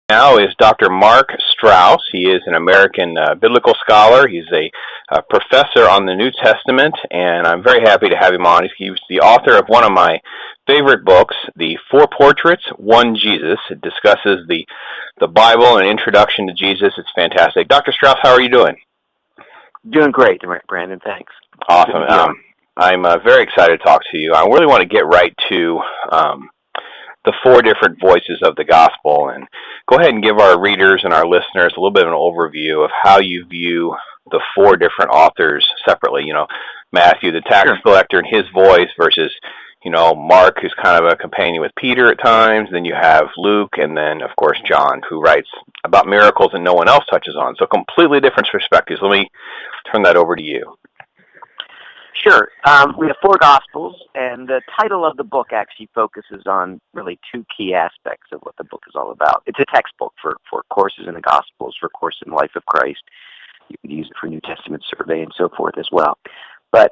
Now is Dr. Mark Strauss. He is an American biblical scholar. He's a professor on the New Testament, and I'm very happy to have him on. He's the author of one of my favorite books, The Four Portraits, One Jesus. It discusses the Bible and introduction to Jesus. It's fantastic. Dr. Strauss, how are you doing? Doing great, Brandon. Thanks. Awesome. I'm very excited to talk to you. I really want to get right to the four different voices of the gospel, and go ahead and give our readers and our listeners a little bit of an overview of how you view the four different authors separately. Matthew, the tax collector, and his voice versus, Mark, who's kind of a companion with Peter at times. Then you have Luke, and then, of course, John, who writes about miracles and no one else touches on. So completely different perspectives. Let me turn that over to you. Sure. We have four Gospels, and the title of the book actually focuses on really two key aspects of what the book is all about. It's a textbook for courses in the Gospels, for course in the life of Christ. You could use it for New Testament survey and so forth as well. But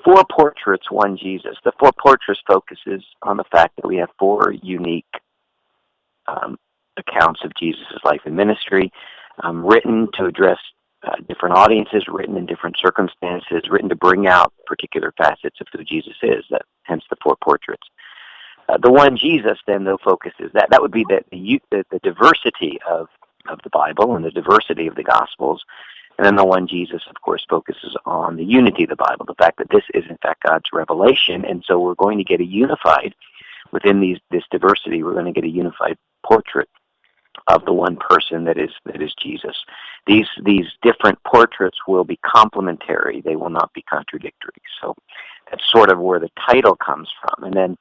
Four Portraits, One Jesus. The Four Portraits focuses on the fact that we have four unique accounts of Jesus' life and ministry, written to address different audiences, written in different circumstances, written to bring out particular facets of who Jesus is, hence the four portraits. The one Jesus, then, though, focuses that would be the diversity of the Bible and the diversity of the Gospels. And then the one Jesus, of course, focuses on the unity of the Bible, the fact that this is, in fact, God's revelation. And so we're going to get within this diversity, we're going to get a unified portrait of the one person that is Jesus. These different portraits will be complementary. They will not be contradictory. So that's sort of where the title comes from. And then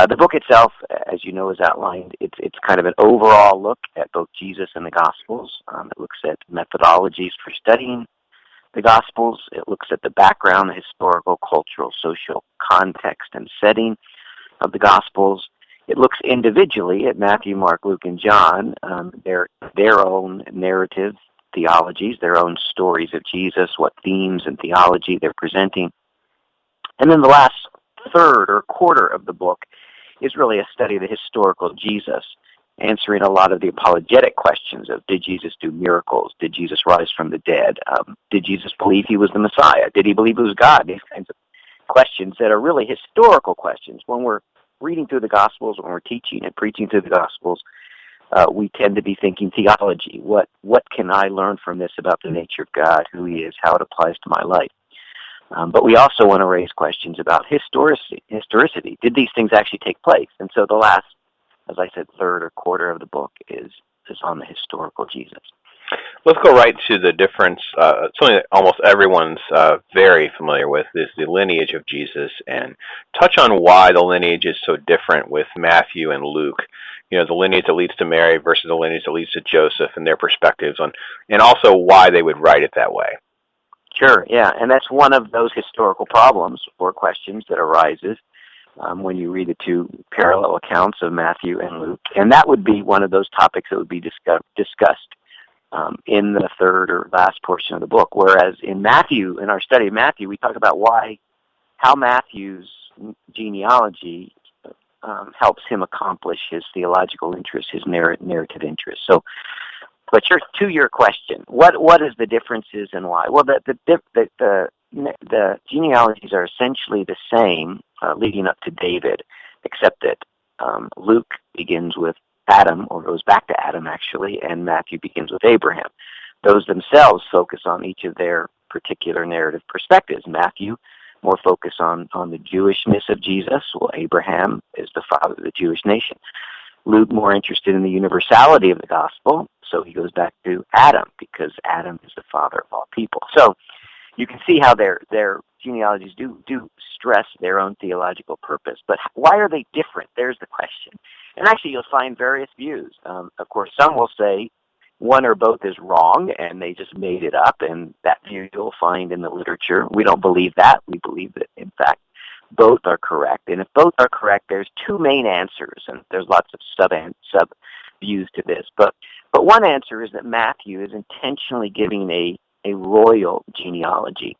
the book itself, as you know, is outlined. It's kind of an overall look at both Jesus and the Gospels. It looks at methodologies for studying the Gospels. It looks at the background, the historical, cultural, social context and setting of the Gospels. It looks individually at Matthew, Mark, Luke, and John, their own narrative theologies, their own stories of Jesus, what themes and theology they're presenting. And then the last third or quarter of the book is really a study of the historical Jesus, answering a lot of the apologetic questions of, did Jesus do miracles? Did Jesus rise from the dead? Did Jesus believe he was the Messiah? Did he believe he was God? These kinds of questions that are really historical questions. When we're reading through the Gospels, when we're teaching and preaching through the Gospels, we tend to be thinking theology. What can I learn from this about the nature of God, who he is, how it applies to my life? But we also want to raise questions about historicity. Did these things actually take place? And so the last, as I said, third or quarter of the book is on the historical Jesus. Let's go right to the difference. Something that almost everyone's very familiar with is the lineage of Jesus, and touch on why the lineage is so different with Matthew and Luke. The lineage that leads to Mary versus the lineage that leads to Joseph, and their perspectives on, and also why they would write it that way. Sure, yeah, and that's one of those historical problems or questions that arises when you read the two parallel accounts of Matthew and Luke, and that would be one of those topics that would be discussed in the third or last portion of the book. Whereas in Matthew, in our study of Matthew, we talk about how Matthew's genealogy helps him accomplish his theological interests, his narrative interests. So, but to your question, what is the differences and why? Well, the genealogies are essentially the same leading up to David, except that Luke begins with Adam, or goes back to Adam actually, and Matthew begins with Abraham. Those themselves focus on each of their particular narrative perspectives. Matthew more focus on the Jewishness of Jesus, while Abraham is the father of the Jewish nation. Luke more interested in the universality of the gospel, so he goes back to Adam, because Adam is the father of all people. So you can see how their genealogies do stress their own theological purpose. But why are they different? There's the question. And actually, you'll find various views. Of course, some will say one or both is wrong, and they just made it up, and that view you'll find in the literature. We don't believe that. We believe that, in fact, both are correct. And if both are correct, there's two main answers, and there's lots of sub views to this. But one answer is that Matthew is intentionally giving a royal genealogy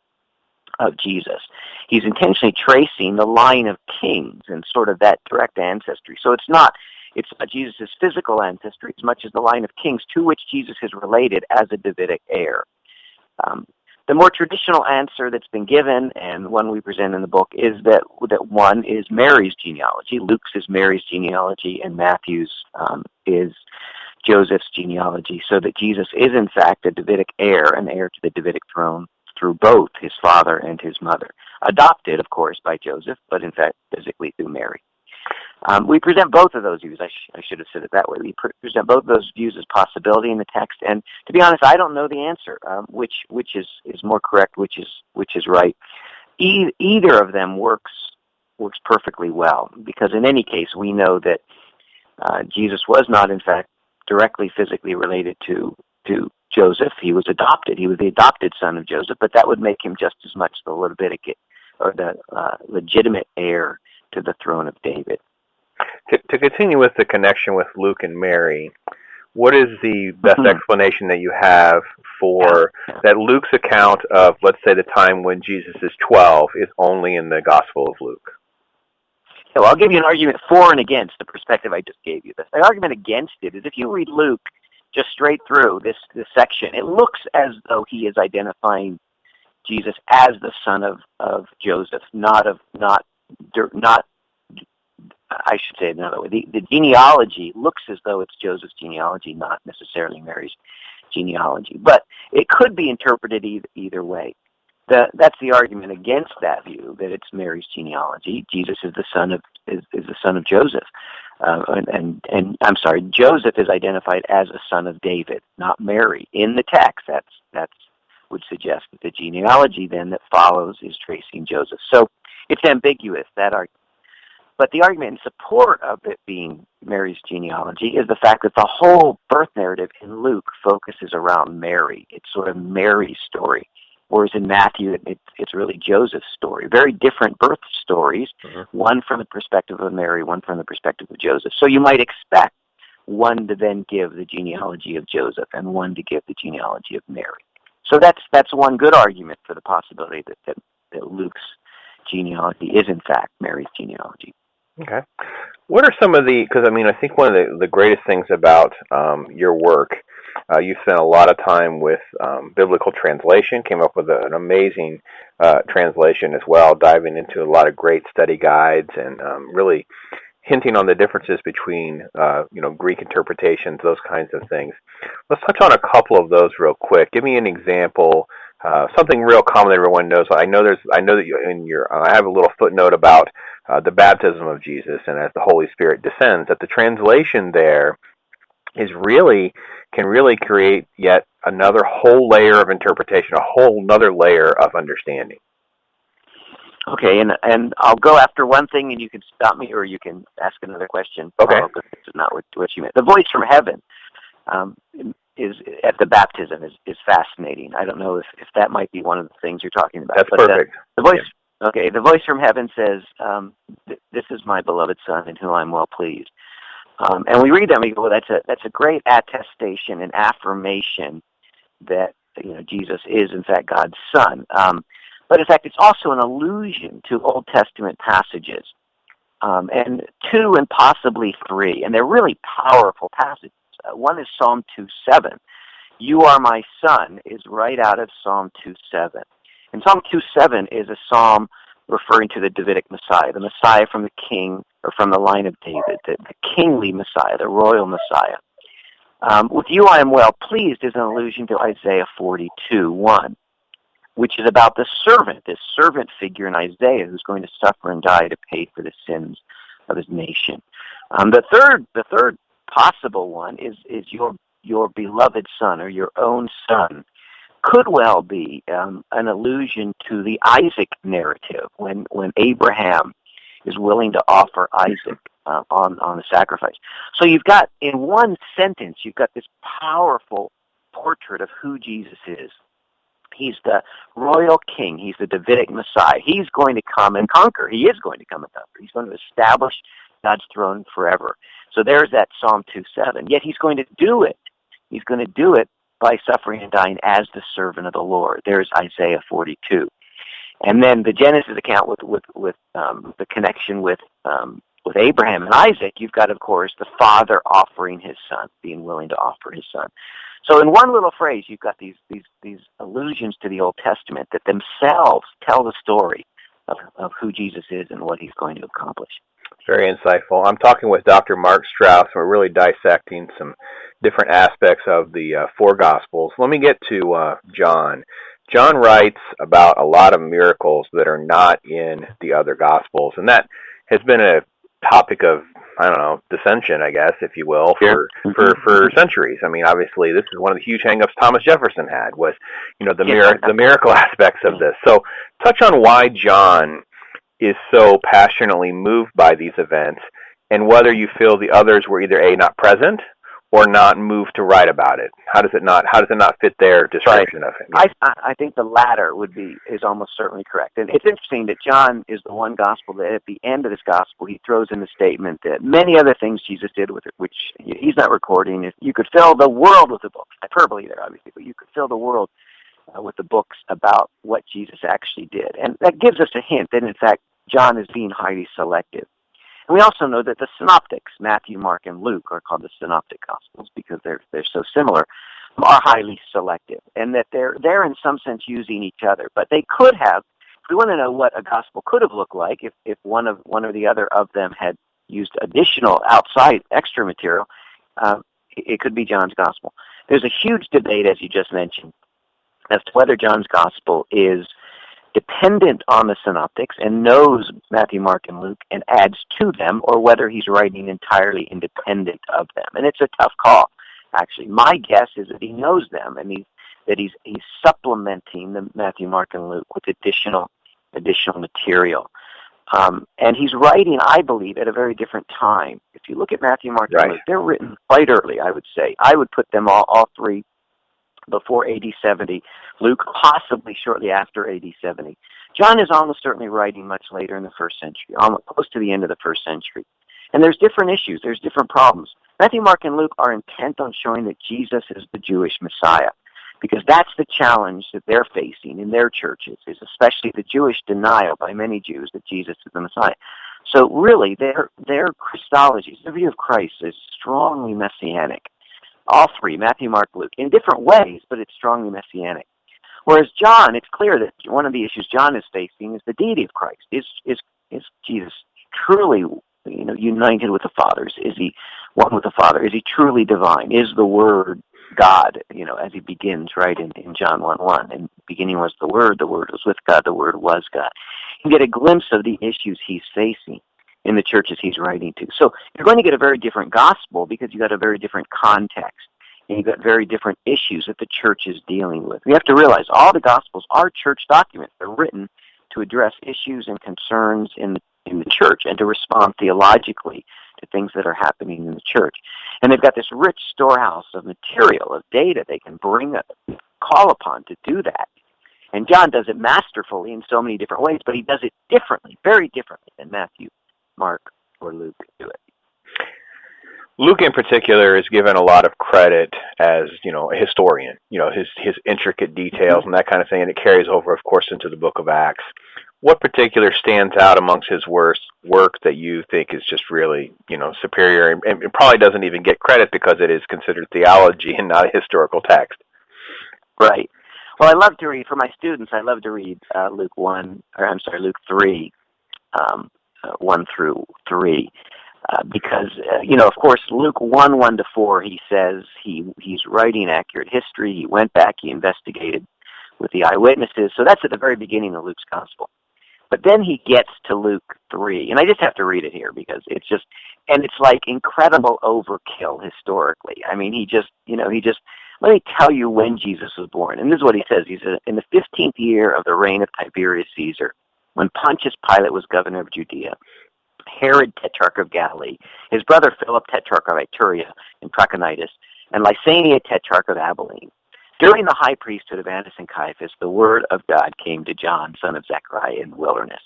of Jesus. He's intentionally tracing the line of kings and sort of that direct ancestry. So it's not It's not Jesus' physical ancestry as much as the line of kings to which Jesus is related as a Davidic heir. The more traditional answer that's been given, and one we present in the book, is that one is Mary's genealogy. Luke's is Mary's genealogy, and Matthew's is Joseph's genealogy, so that Jesus is in fact a Davidic heir, an heir to the Davidic throne through both his father and his mother. Adopted, of course, by Joseph, but in fact physically through Mary. We present both of those views. I should have said it that way. We present both of those views as possibility in the text, and to be honest, I don't know the answer. Which is more correct? Which is right? Either of them works perfectly well, because in any case, we know that Jesus was not, in fact, directly physically related to Joseph. He was adopted. He was the adopted son of Joseph, but that would make him just as much the Levitic or the legitimate heir to the throne of David. To continue with the connection with Luke and Mary, what is the best explanation that you have for that Luke's account of, let's say, the time when Jesus is 12 is only in the Gospel of Luke? So I'll give you an argument for and against the perspective I just gave you. The argument against it is if you read Luke just straight through this section, it looks as though he is identifying Jesus as the son of Joseph, not I should say it another way. The genealogy looks as though it's Joseph's genealogy, not necessarily Mary's genealogy. But it could be interpreted either way. That's the argument against that view, that it's Mary's genealogy. Jesus is the son of Joseph, and I'm sorry, Joseph is identified as a son of David, not Mary. In the text, that's would suggest that the genealogy then that follows is tracing Joseph. So it's ambiguous, that argument. But the argument in support of it being Mary's genealogy is the fact that the whole birth narrative in Luke focuses around Mary. It's sort of Mary's story. Whereas in Matthew, it's really Joseph's story. Very different birth stories, one from the perspective of Mary, one from the perspective of Joseph. So you might expect one to then give the genealogy of Joseph and one to give the genealogy of Mary. So that's one good argument for the possibility that Luke's genealogy is in fact Mary's genealogy. Okay. What are some of because I think one of the greatest things about your work, you spent a lot of time with biblical translation, came up with an amazing translation as well, diving into a lot of great study guides and really hinting on the differences between Greek interpretations, those kinds of things. Let's touch on a couple of those real quick. Give me an example, something real common that everyone knows. I know that you I have a little footnote about the baptism of Jesus, and as the Holy Spirit descends, that the translation there is can really create yet another whole layer of interpretation, a whole another layer of understanding. Okay, and I'll go after one thing, and you can stop me, or you can ask another question. Okay. This is not what you meant. The voice from heaven is at the baptism is fascinating. I don't know if that might be one of the things you're talking about. That's perfect. The voice. Yeah. Okay, the voice from heaven says, "This is my beloved Son, in whom I'm well pleased." And we read that and we go, well, that's a great attestation and affirmation that Jesus is in fact God's Son. But in fact, it's also an allusion to Old Testament passages, and 2 and possibly 3, and they're really powerful passages. One is Psalm 2:7. "You are my Son" is right out of Psalm 2:7. And Psalm 2:7 is a psalm referring to the Davidic Messiah, the Messiah from the king, or from the line of David, the kingly Messiah, the royal Messiah. "With you I am well pleased" is an allusion to Isaiah 42:1, which is about the servant, this servant figure in Isaiah who's going to suffer and die to pay for the sins of his nation. The third possible one is your beloved Son, or your own Son. Could well be an allusion to the Isaac narrative when Abraham is willing to offer Isaac on the sacrifice. So you've got, in one sentence, you've got this powerful portrait of who Jesus is. He's the royal king. He's the Davidic Messiah. He's going to come and conquer. He is going to come and conquer. He's going to establish God's throne forever. So there's that Psalm 2:7. Yet he's going to do it. He's going to do it by suffering and dying as the servant of the Lord. There's Isaiah 42. And then the Genesis account with the connection with with Abraham and Isaac, you've got, of course, the father offering his son, being willing to offer his son. So in one little phrase, you've got these allusions to the Old Testament that themselves tell the story of who Jesus is and what he's going to accomplish. Very insightful. I'm talking with Dr. Mark Strauss. We're really dissecting some different aspects of the four Gospels. Let me get to John. John writes about a lot of miracles that are not in the other Gospels, and that has been a topic of, I don't know, dissension, I guess, if you will, for centuries. I mean, obviously, this is one of the huge hang-ups Thomas Jefferson had, was, the miracle aspects of this. So touch on why John is so passionately moved by these events, and whether you feel the others were either A, not present, or not moved to write about it. How does it not fit their description of it? I think the latter is almost certainly correct. And it's interesting that John is the one gospel that at the end of this gospel he throws in the statement that many other things Jesus did with it, which he's not recording. If you could fill the world with the books, hyperbole there obviously, but you could fill the world with the books about what Jesus actually did. And that gives us a hint that in fact John is being highly selective. And we also know that the synoptics, Matthew, Mark, and Luke, are called the synoptic gospels because they're so similar, are highly selective, and that they're in some sense using each other. But they could have, if we want to know what a gospel could have looked like, if one or the other of them had used additional outside extra material, it could be John's gospel. There's a huge debate, as you just mentioned, as to whether John's gospel is dependent on the synoptics and knows Matthew, Mark, and Luke and adds to them, or whether he's writing entirely independent of them. And it's a tough call, actually. My guess is that he knows them, and he's supplementing the Matthew, Mark, and Luke with additional material. And he's writing, I believe, at a very different time. If you look at Matthew, Mark, and Luke, they're written quite early, I would say. I would put them all three before AD 70, Luke possibly shortly after AD 70. John is almost certainly writing much later in the first century, almost close to the end of the first century. And there's different issues, there's different problems. Matthew, Mark, and Luke are intent on showing that Jesus is the Jewish Messiah, because that's the challenge that they're facing in their churches, is especially the Jewish denial by many Jews that Jesus is the Messiah. So really, their Christology, their view of Christ, is strongly messianic. All three, Matthew, Mark, Luke, in different ways, but it's strongly messianic. Whereas John, it's clear that one of the issues John is facing is the deity of Christ. Is Jesus truly, united with the Father? Is he one with the Father? Is he truly divine? Is the Word God? As he begins right in John 1:1, and beginning was the Word was with God, the Word was God. You get a glimpse of the issues he's facing in the churches he's writing to. So you're going to get a very different gospel because you've got a very different context, and you've got very different issues that the church is dealing with. We have to realize all the gospels are church documents. They're written to address issues and concerns in the church and to respond theologically to things that are happening in the church. And they've got this rich storehouse of material, of data they can call upon to do that. And John does it masterfully in so many different ways, but he does it differently, very differently than Matthew, Mark, or Luke do it. Luke in particular is given a lot of credit as, a historian, his intricate details and that kind of thing, and it carries over, of course, into the book of Acts. What particular stands out amongst his work that you think is just really, superior, and it probably doesn't even get credit because it is considered theology and not a historical text? Right. Well, I love to read, for my students, Luke 3, 1 through 3. Because, of course, Luke 1:1-4, he says he's writing accurate history. He went back, he investigated with the eyewitnesses. So that's at the very beginning of Luke's gospel. But then he gets to Luke 3, and I just have to read it here because it's like incredible overkill historically. I mean, he just, let me tell you when Jesus was born. And this is what he says. He says, in the 15th year of the reign of Tiberius Caesar, when Pontius Pilate was governor of Judea, Herod, tetrarch of Galilee, his brother Philip, tetrarch of Iturea and Trachonitis, and Lysania, tetrarch of Abilene. During the high priesthood of Annas and Caiaphas, the word of God came to John, son of Zechariah, in the wilderness.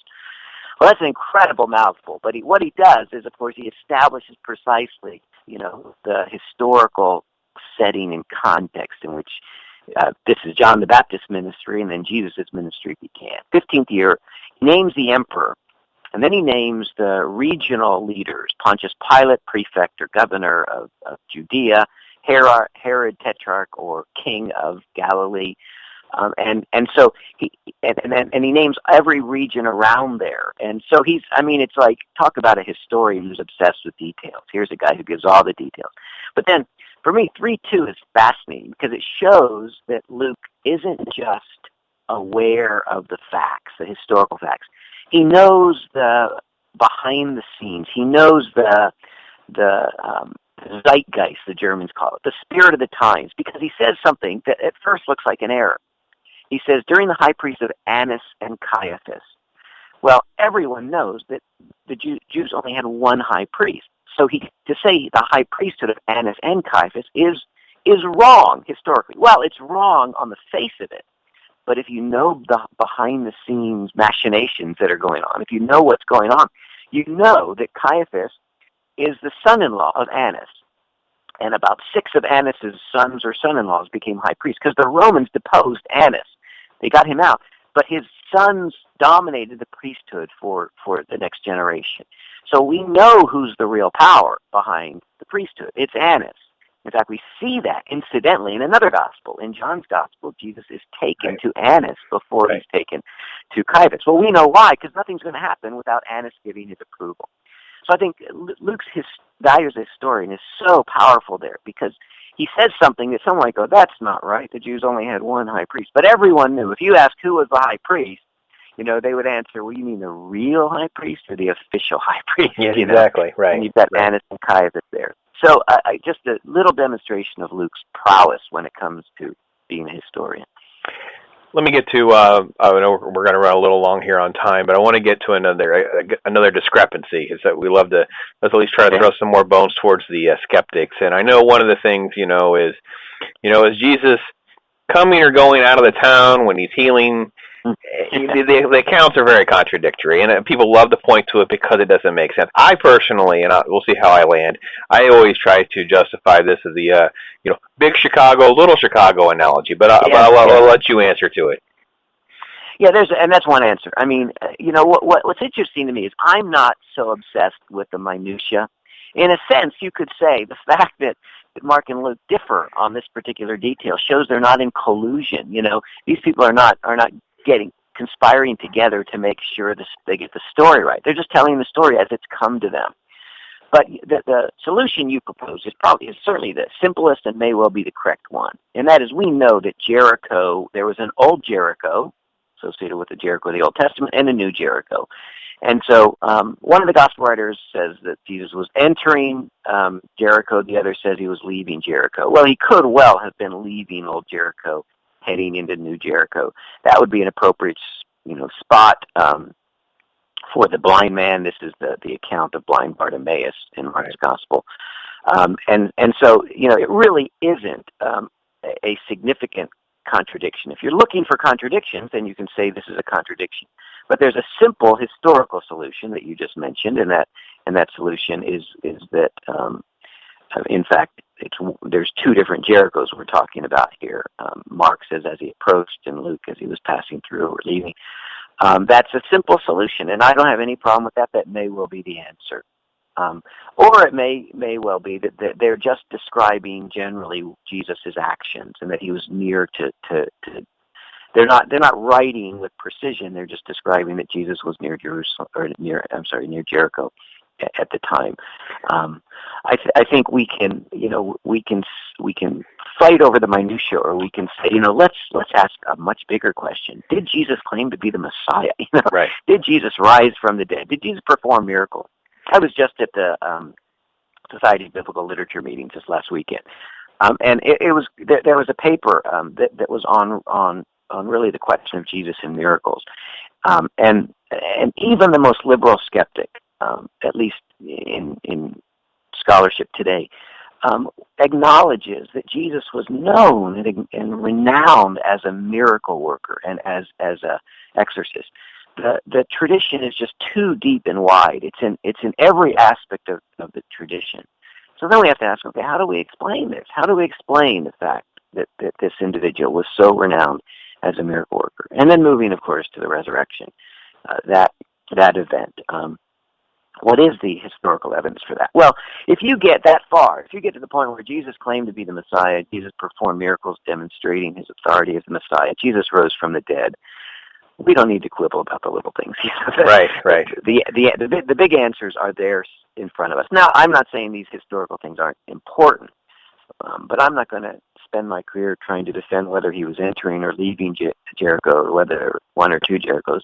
Well, that's an incredible mouthful, but what he does is, of course, he establishes precisely, the historical setting and context in which this is John the Baptist's ministry, and then Jesus' ministry began. 15th year, he names the emperor And then he names the regional leaders: Pontius Pilate, prefect or governor of Judea; Herod, tetrarch or king of Galilee. And so he names every region around there. And so it's like, talk about a historian who's obsessed with details. Here's a guy who gives all the details. But then, for me, 3:2 is fascinating because it shows that Luke isn't just aware of the facts, the historical facts. He knows the behind the scenes. He knows the zeitgeist, the Germans call it, the spirit of the times, because he says something that at first looks like an error. He says, during the high priest of Annas and Caiaphas. Well, everyone knows that the Jews only had one high priest. So to say the high priesthood of Annas and Caiaphas is wrong historically. Well, it's wrong on the face of it. But if you know the behind-the-scenes machinations that are going on, if you know what's going on, you know that Caiaphas is the son-in-law of Annas. And about 6 of Annas' sons or son-in-laws became high priests because the Romans deposed Annas. They got him out. But his sons dominated the priesthood for the next generation. So we know who's the real power behind the priesthood. It's Annas. In fact, we see that incidentally in another gospel. In John's gospel, Jesus is taken to Annas before he's taken to Caiaphas. Well, we know why, because nothing's going to happen without Annas giving his approval. So I think Luke's value as a historian is so powerful there, because he says something that someone might go, that's not right. The Jews only had one high priest. But everyone knew. If you ask who was the high priest, they would answer, well, you mean the real high priest or the official high priest? Yeah, exactly, right. And you've got Annas and Caiaphas there. So just a little demonstration of Luke's prowess when it comes to being a historian. Let me get to, I know we're going to run a little long here on time, but I want to get to another discrepancy, is that we love to, let's at least try to throw some more bones towards the skeptics. And I know one of the things, is Jesus coming or going out of the town when he's healing? The accounts are very contradictory, and people love to point to it because it doesn't make sense. I personally, and we'll see how I land, I always try to justify this as the big Chicago, little Chicago analogy, but I'll let you answer to it. Yeah, and that's one answer. I mean, what's interesting to me is I'm not so obsessed with the minutia. In a sense, you could say the fact that Mark and Luke differ on this particular detail shows they're not in collusion. These people are not conspiring together to make sure they get the story right. They're just telling the story as it's come to them. But the solution you propose is certainly the simplest and may well be the correct one. And that is, we know that Jericho, there was an old Jericho associated with the Jericho of the Old Testament and a new Jericho. And so one of the gospel writers says that Jesus was entering Jericho. The other says he was leaving Jericho. Well, he could well have been leaving old Jericho, heading into New Jericho. That would be an appropriate, spot for the blind man. This is the account of blind Bartimaeus in Mark's Gospel. And so, it really isn't a significant contradiction. If you're looking for contradictions, then you can say this is a contradiction. But there's a simple historical solution that you just mentioned, and that solution is that, in fact, there's 2 different Jerichos we're talking about here. Mark says as he approached, and Luke as he was passing through or leaving. That's a simple solution, and I don't have any problem with that. That may well be the answer. Or it may well be that they're just describing generally Jesus' actions, and that he was near to they're not writing with precision. They're just describing that Jesus was near Jerusalem, or near Jericho at the time. I think we can fight over the minutia, or we can say, let's ask a much bigger question. Did Jesus claim to be the Messiah? Right. Did Jesus rise from the dead? Did Jesus perform miracles? I was just at the Society of Biblical Literature meeting just last weekend, and there was a paper that was on really the question of Jesus and miracles, and even the most liberal skeptic, at least in scholarship today, acknowledges that Jesus was known and renowned as a miracle worker and as a exorcist. The tradition is just too deep and wide. It's in every aspect of the tradition. So then we have to ask, okay, how do we explain this? How do we explain the fact that this individual was so renowned as a miracle worker? And then moving, of course, to the resurrection. That that event. What is the historical evidence for that? Well, if you get that far, if you get to the point where Jesus claimed to be the Messiah, Jesus performed miracles demonstrating his authority as the Messiah, Jesus rose from the dead, we don't need to quibble about the little things. Right, right. The big answers are there in front of us. Now, I'm not saying these historical things aren't important, but I'm not going to spend my career trying to defend whether he was entering or leaving Jericho, or whether one or two Jerichos.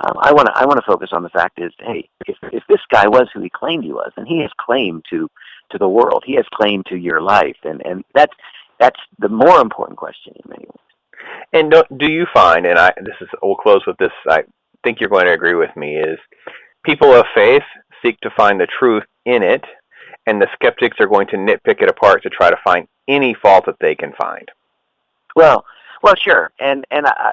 I want to focus on the fact is, hey, if this guy was who he claimed he was, and he has claim to the world, he has claim to your life, and that's the more important question in many ways. And do you find, and we'll close with this, I think you're going to agree with me, is people of faith seek to find the truth in it, and the skeptics are going to nitpick it apart to try to find any fault that they can find. Well, sure. And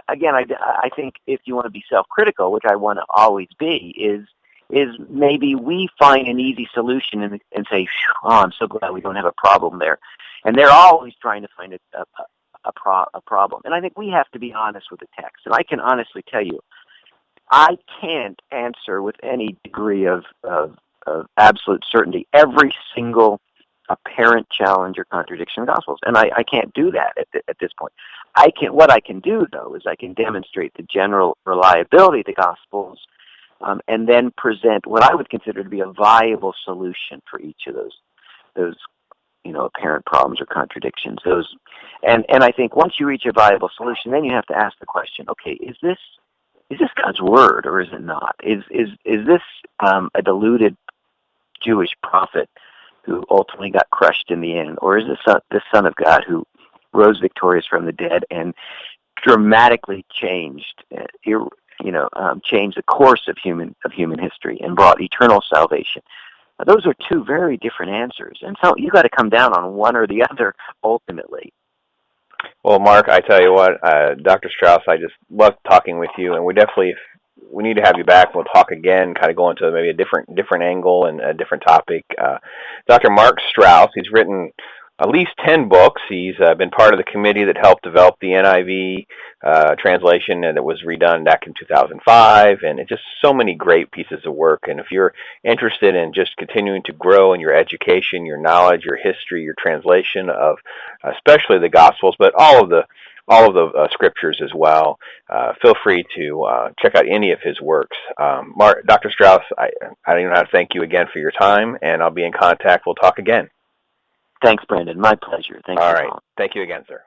again, I think if you want to be self-critical, which I want to always be, is maybe we find an easy solution and say, oh, I'm so glad we don't have a problem there. And they're always trying to find a problem. And I think we have to be honest with the text. And I can honestly tell you, I can't answer with any degree of absolute certainty every single apparent challenge or contradiction in the Gospels, and I can't do that at this point. What I can do, though, is I can demonstrate the general reliability of the Gospels, and then present what I would consider to be a viable solution for each of those apparent problems or contradictions. And I think once you reach a viable solution, then you have to ask the question: okay, is this God's word or is it not? Is this a deluded Jewish prophet who ultimately got crushed in the end, or is this the Son of God who rose victorious from the dead and dramatically changed the course of human history and brought eternal salvation? Those are two very different answers, and so you got to come down on one or the other ultimately. Well, Mark, I tell you what, Dr. Strauss, I just love talking with you, and we need to have you back. We'll talk again, kind of go into maybe a different angle and a different topic. Dr. Mark Strauss, he's written at least 10 books. He's been part of the committee that helped develop the NIV translation, and it was redone back in 2005, and it's just so many great pieces of work. And if you're interested in just continuing to grow in your education, your knowledge, your history, your translation of especially the Gospels, but all of the scriptures as well, feel free to check out any of his works. Dr. Strauss, I don't even know how to thank you again for your time, and I'll be in contact. We'll talk again. Thanks, Brandon. My pleasure. Thanks. All right. Thank you again, sir.